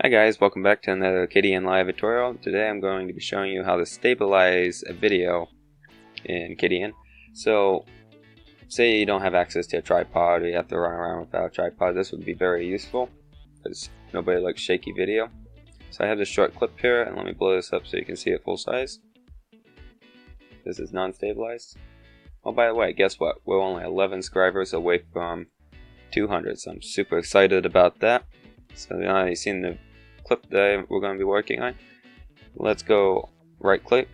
Hi guys, welcome back to another Kdenlive tutorial. Today I'm going to be showing you how to stabilize a video in Kden. So, say you don't have access to a tripod or you have to run around without a tripod, this would be very useful because nobody likes shaky video. So I have this short clip here, and let me blow this up so you can see it full size. This is non-stabilized. Oh, by the way, guess what? We're only 11 subscribers away from 200, so I'm super excited about that. So now you've seen the clip that we're going to be working on. Let's go right click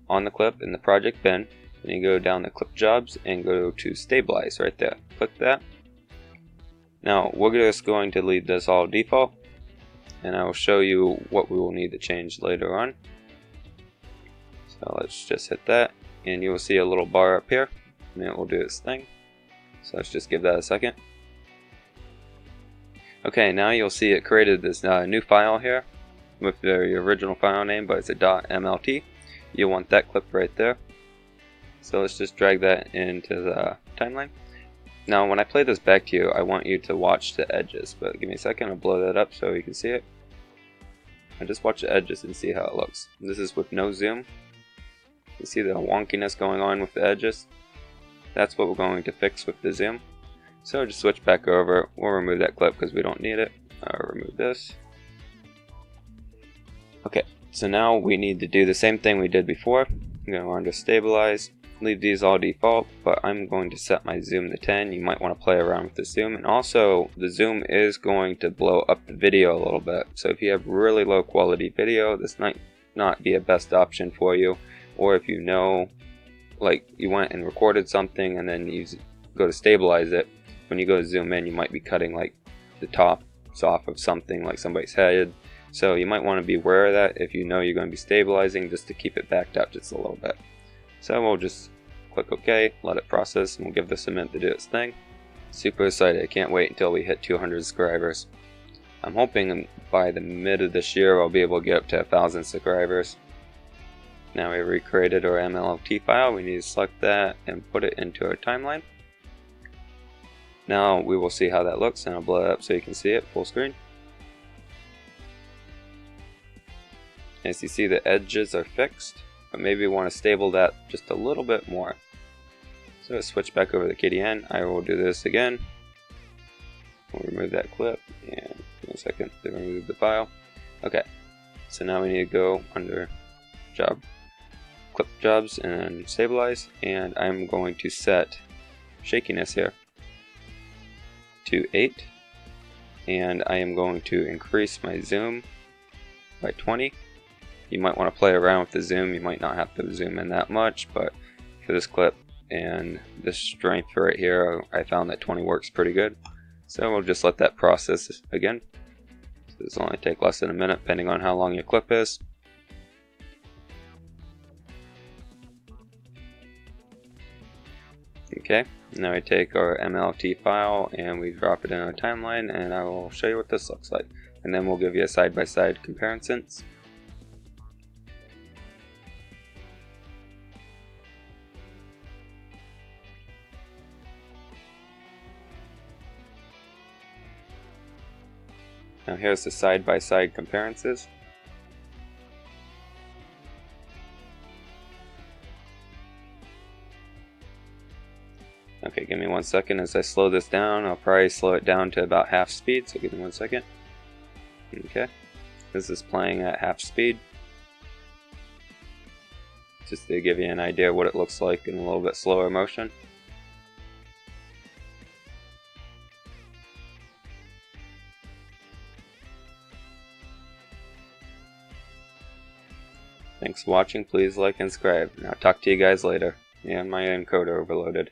on the clip in the project bin, and you go down to clip jobs and go to stabilize right there. Click that. Now we're just going to leave this all default, and I will show you what we will need to change later on. So let's just hit that, and you will see a little bar up here, and it will do its thing. So let's just give that a second. Okay, now you'll see it created this new file here with the original file name, but it's a .mlt. You'll want that clip right there. So let's just drag that into the timeline. Now when I play this back to you, I want you to watch the edges, but give me a second, I'll blow that up so you can see it. And just watch the edges and see how it looks. This is with no zoom. You see the wonkiness going on with the edges? That's what we're going to fix with the zoom. So just switch back over. We'll remove that clip because we don't need it. I'll remove this. Okay, so now we need to do the same thing we did before. I'm going to go under stabilize, leave these all default, but I'm going to set my zoom to 10. You might want to play around with the zoom, and also the zoom is going to blow up the video a little bit. So if you have really low quality video, this might not be a best option for you. Or if you know, like you went and recorded something and then you go to stabilize it, when you go to zoom in, you might be cutting like the tops off of something like somebody's head. So you might want to be aware of that if you know you're going to be stabilizing, just to keep it backed up just a little bit. So we'll just click OK, let it process, and we'll give this a minute to do its thing. Super excited, I can't wait until we hit 200 subscribers. I'm hoping by the mid of this year I'll be able to get up to 1,000 subscribers. Now we recreated our MLT file, we need to select that and put it into our timeline. Now we will see how that looks, and I'll blow it up so you can see it full screen. As you see, the edges are fixed, but maybe we want to stable that just a little bit more. So let's switch back over to Kden. I will do this again. We'll remove that clip, and give me a second to remove the file. Okay, so now we need to go under clip jobs and stabilize, and I'm going to set shakiness here to 8, and I am going to increase my zoom by 20. You might want to play around with the zoom, you might not have to zoom in that much, but for this clip and this strength right here, I found that 20 works pretty good. So we'll just let that process again. So this will only take less than a minute depending on how long your clip is. Okay, now we take our MLT file and we drop it in our timeline, and I will show you what this looks like. And then we'll give you a side-by-side comparisons. Now here's the side-by-side comparisons. Okay, give me 1 second as I slow this down. I'll probably slow it down to about half speed, so give me 1 second. Okay, this is playing at half speed. Just to give you an idea of what it looks like in a little bit slower motion. Thanks for watching, please like and subscribe. And I'll talk to you guys later. Yeah, my encoder overloaded.